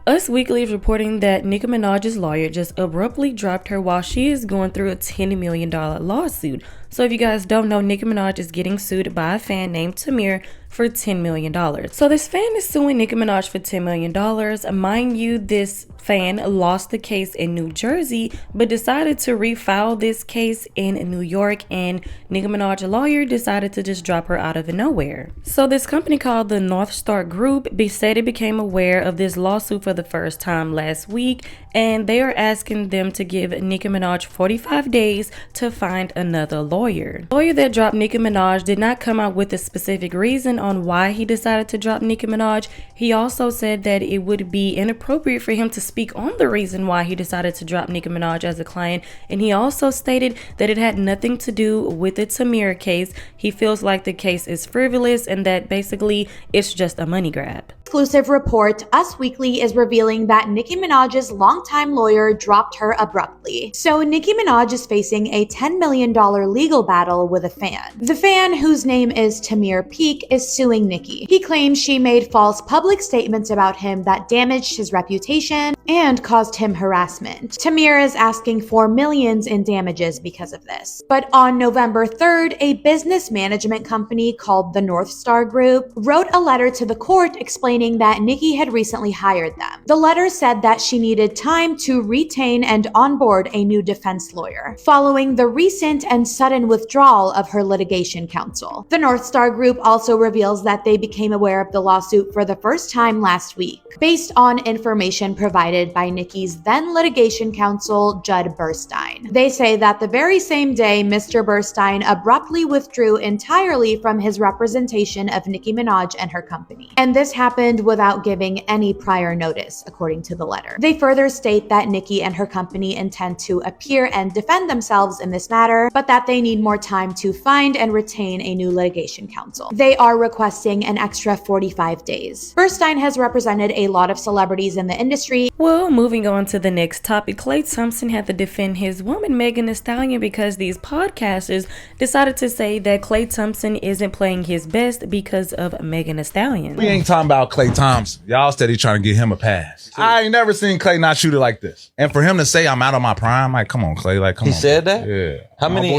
Us Weekly is reporting that Nicki Minaj's lawyer just abruptly dropped her while she is going through a $10 million lawsuit. So if you guys don't know, Nicki Minaj is getting sued by a fan named Tamir for $10 million. So this fan is suing Nicki Minaj for $10 million. Mind you, this fan lost the case in New Jersey, but decided to refile this case in New York, and Nicki Minaj's lawyer decided to just drop her out of nowhere. So this company called the North Star Group said it became aware of this lawsuit for the first time last week, and they are asking them to give Nicki Minaj 45 days to find another lawyer. The lawyer that dropped Nicki Minaj did not come out with a specific reason on why he decided to drop Nicki Minaj. He also said that it would be inappropriate for him to speak on the reason why he decided to drop Nicki Minaj as a client, and he also stated that it had nothing to do with the Tamir case. He feels like the case is frivolous and that basically it's just a money grab. Exclusive report, Us Weekly is revealing that Nicki Minaj's longtime lawyer dropped her abruptly. So Nicki Minaj is facing a $10 million legal battle with a fan. The fan, whose name is Tamir Peak, is suing Nicki. He claims she made false public statements about him that damaged his reputation and caused him harassment. Tamir is asking for millions in damages because of this. But on November 3rd, a business management company called the North Star Group wrote a letter to the court explaining that Nicki had recently hired them. The letter said that she needed time to retain and onboard a new defense lawyer, following the recent and sudden withdrawal of her litigation counsel. The North Star Group also reveals that they became aware of the lawsuit for the first time last week, based on information provided by Nicki's then litigation counsel, Judd Burstein. They say that the very same day, Mr. Burstein abruptly withdrew entirely from his representation of Nicki Minaj and her company. And this happened without giving any prior notice, according to the letter. They further state that Nicki and her company intend to appear and defend themselves in this matter, but that they need more time to find and retain a new litigation counsel. They are requesting an extra 45 days. Burstein has represented a lot of celebrities in the industry. Well, moving on to the next topic, Klay Thompson had to defend his woman Megan Thee Stallion because these podcasters decided to say that Klay Thompson isn't playing his best because of Megan Thee Stallion. We ain't talking about Klay Thompson. Y'all steady trying to get him a pass. I ain't never seen Klay not shoot it like this. And for him to say I'm out of my prime, like, come on, Klay, like, come on. He said that? Yeah. How many?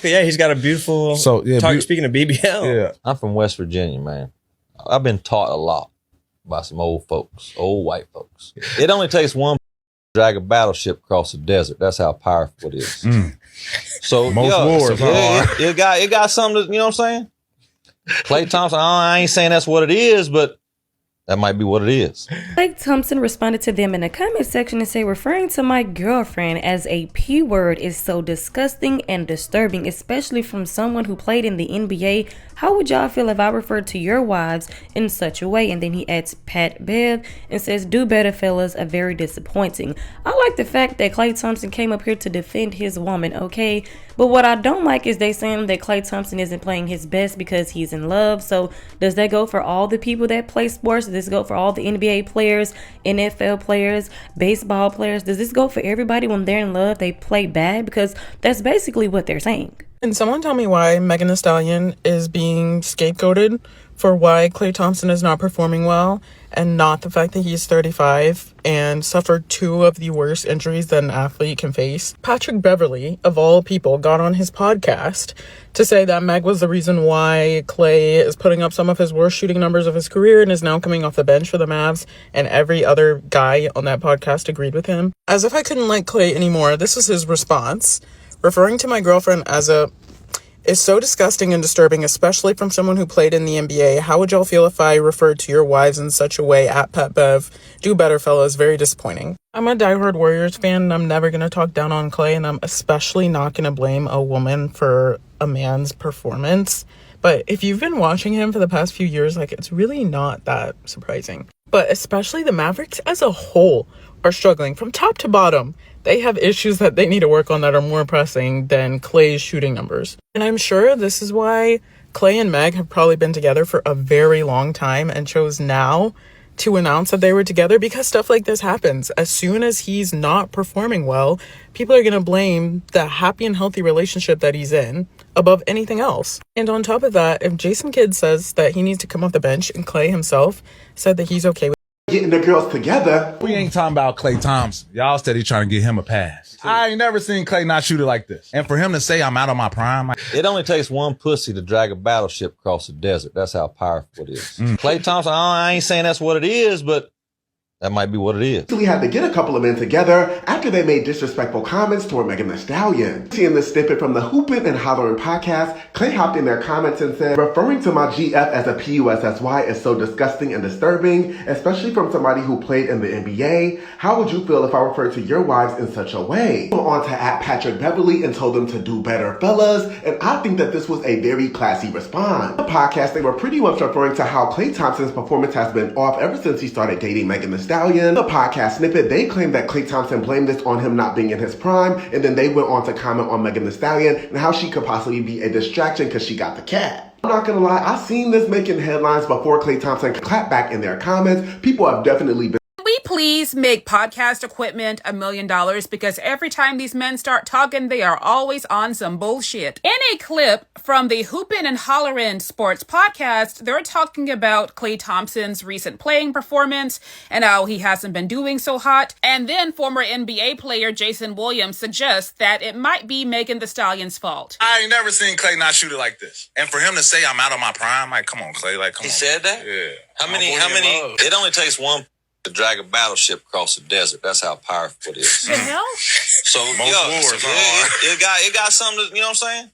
Yeah, he's got a beautiful. Speaking of BBL, yeah. I'm from West Virginia, man. I've been taught a lot by some old folks, old white folks. It only takes one to drag a battleship across the desert. That's how powerful it is. So most wars are. It got something to, you know what I'm saying? Klay Thompson, I ain't saying that's what it is, but that might be what it is. Klay Thompson responded to them in the comment section and said, referring to my girlfriend as a P word is so disgusting and disturbing, especially from someone who played in the NBA. How would y'all feel if I referred to your wives in such a way? And then he adds Pat Bev and says, do better, fellas, are very disappointing. I like the fact that Klay Thompson came up here to defend his woman, okay? But what I don't like is they saying that Klay Thompson isn't playing his best because he's in love. So does that go for all the people that play sports? Does this go for all the NBA players, NFL players, baseball players? Does this go for everybody when they're in love, they play bad? Because that's basically what they're saying. Can someone tell me why Megan Thee Stallion is being scapegoated for why Klay Thompson is not performing well, and not the fact that he's 35 and suffered 2 of the worst injuries that an athlete can face? Patrick Beverley, of all people, got on his podcast to say that Meg was the reason why Klay is putting up some of his worst shooting numbers of his career and is now coming off the bench for the Mavs, and every other guy on that podcast agreed with him. As if I couldn't like Klay anymore, this was his response. Referring to my girlfriend as a is so disgusting and disturbing, especially from someone who played in the NBA. How would y'all feel if I referred to your wives in such a way? At Pat Bev, do better, fellas. Very disappointing. I'm a diehard Warriors fan, and I'm never going to talk down on Klay, and I'm especially not going to blame a woman for a man's performance. But if you've been watching him for the past few years, like, it's really not that surprising. But especially the Mavericks as a whole are struggling from top to bottom. They have issues that they need to work on that are more pressing than Klay's shooting numbers. And I'm sure this is why Klay and Meg have probably been together for a very long time and chose now to announce that they were together, because stuff like this happens. As soon as he's not performing well, people are going to blame the happy and healthy relationship that he's in above anything else. And on top of that, if Jason Kidd says that he needs to come off the bench and Klay himself said that he's okay with getting the girls together. We ain't talking about Klay Thompson. Y'all steady trying to get him a pass. I ain't never seen Klay not shoot it like this. And for him to say I'm out of my prime. It only takes one pussy to drag a battleship across the desert. That's how powerful it is. Klay Thompson, I ain't saying that's what it is, but that might be what it is. We had to get a couple of men together after they made disrespectful comments toward Megan Thee Stallion. Seeing this snippet from the Hoopin' and Hollering podcast, Klay hopped in their comments and said, referring to my GF as a PUSSY is so disgusting and disturbing, especially from somebody who played in the NBA. How would you feel if I referred to your wives in such a way? Went on to @Patrick Beverly and told them to do better, fellas, and I think that this was a very classy response. In the podcast, they were pretty much referring to how Klay Thompson's performance has been off ever since he started dating Megan Thee Stallion. The podcast snippet, they claimed that Klay Thompson blamed this on him not being in his prime, and then they went on to comment on Megan Thee Stallion and how she could possibly be a distraction because she got the cat. I'm not gonna lie, I seen this making headlines before Klay Thompson clapped back in their comments. People have definitely been. We please make podcast equipment $1 million, because every time these men start talking, they are always on some bullshit. In a clip from the Hoopin' and Hollerin' Sports podcast, they're talking about Klay Thompson's recent playing performance and how he hasn't been doing so hot. And then former NBA player Jason Williams suggests that it might be Megan Thee Stallion's fault. I ain't never seen Klay not shoot it like this. And for him to say I'm out of my prime, like, come on, Klay, like, come on. He said that? Yeah. How many? It only takes one to drag a battleship across the desert. That's how powerful it is. The hell? So, it got something to, you know what I'm saying?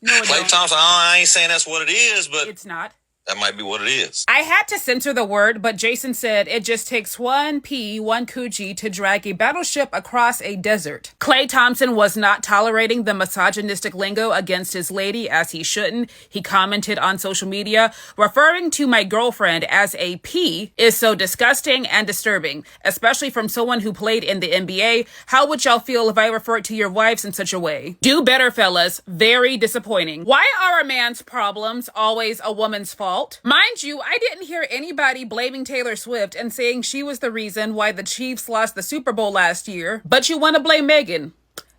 No, it Klay don't. Thompson, I ain't saying that's what it is, but It's not. that might be what it is. I had to censor the word, but Jason said it just takes one coochie to drag a battleship across a desert. Klay Thompson was not tolerating the misogynistic lingo against his lady, as he shouldn't. He commented on social media, referring to my girlfriend as a P is so disgusting and disturbing, especially from someone who played in the NBA. How would y'all feel if I referred to your wives in such a way? Do better, fellas. Very disappointing. Why are a man's problems always a woman's fault? Mind you, I didn't hear anybody blaming Taylor Swift and saying she was the reason why the Chiefs lost the Super Bowl last year, but you want to blame Megan.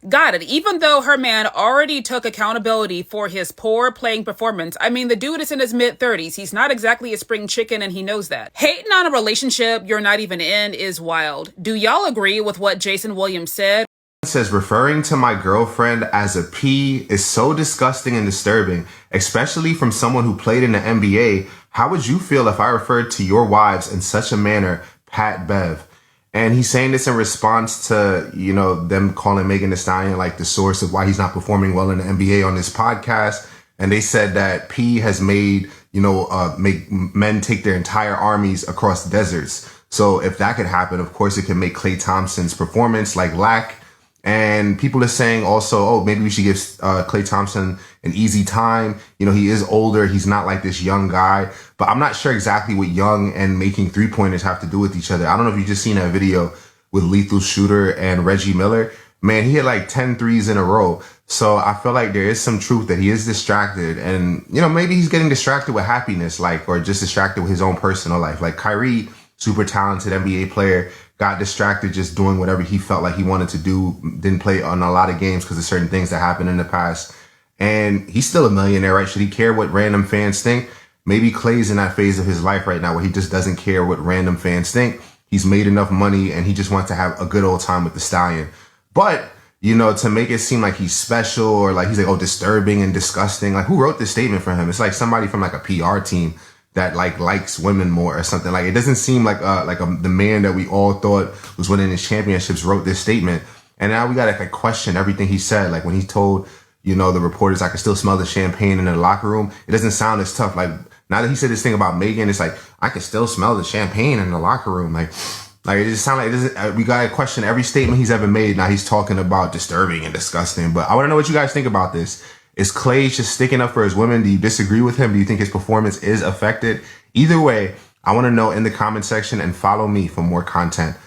Got it. Even though her man already took accountability for his poor playing performance. I mean, the dude is in his mid-30s. He's not exactly a spring chicken, and he knows that. Hating on a relationship you're not even in is wild. Do y'all agree with what Jason Williams said? Says referring to my girlfriend as a P is so disgusting and disturbing, especially from someone who played in the NBA. How would you feel if I referred to your wives in such a manner, Pat Bev? And he's saying this in response to, you know, them calling Megan Thee Stallion like the source of why he's not performing well in the NBA on this podcast. And they said that P has made, make men take their entire armies across deserts. So if that could happen, of course, it can make Klay Thompson's performance like lack. And people are saying also, oh, maybe we should give Klay Thompson an easy time. You know, he is older. He's not like this young guy. But I'm not sure exactly what young and making three-pointers have to do with each other. I don't know if you just seen that video with Lethal Shooter and Reggie Miller. Man, he had like 10 threes in a row. So I feel like there is some truth that he is distracted. And, maybe he's getting distracted with happiness, or just distracted with his own personal life. Like Kyrie, super talented NBA player, got distracted just doing whatever he felt like he wanted to do. Didn't play on a lot of games because of certain things that happened in the past. And he's still a millionaire, right? Should he care what random fans think? Maybe Klay's in that phase of his life right now where he just doesn't care what random fans think. He's made enough money and he just wants to have a good old time with the Stallion. But, to make it seem like he's special or like he's like, oh, disturbing and disgusting. Like, who wrote this statement for him? It's like somebody from like a PR team that likes women more or something. Like, it doesn't seem like the man that we all thought was winning his championships wrote this statement. And now we got to question everything he said. Like when he told, the reporters, I could still smell the champagne in the locker room. It doesn't sound as tough. Like now that he said this thing about Megan, it's like, I could still smell the champagne in the locker room. Like it just sounds like it doesn't, we got to question every statement he's ever made. Now he's talking about disturbing and disgusting. But I want to know what you guys think about this. Is Klay just sticking up for his women? Do you disagree with him? Do you think his performance is affected? Either way, I want to know in the comment section and follow me for more content.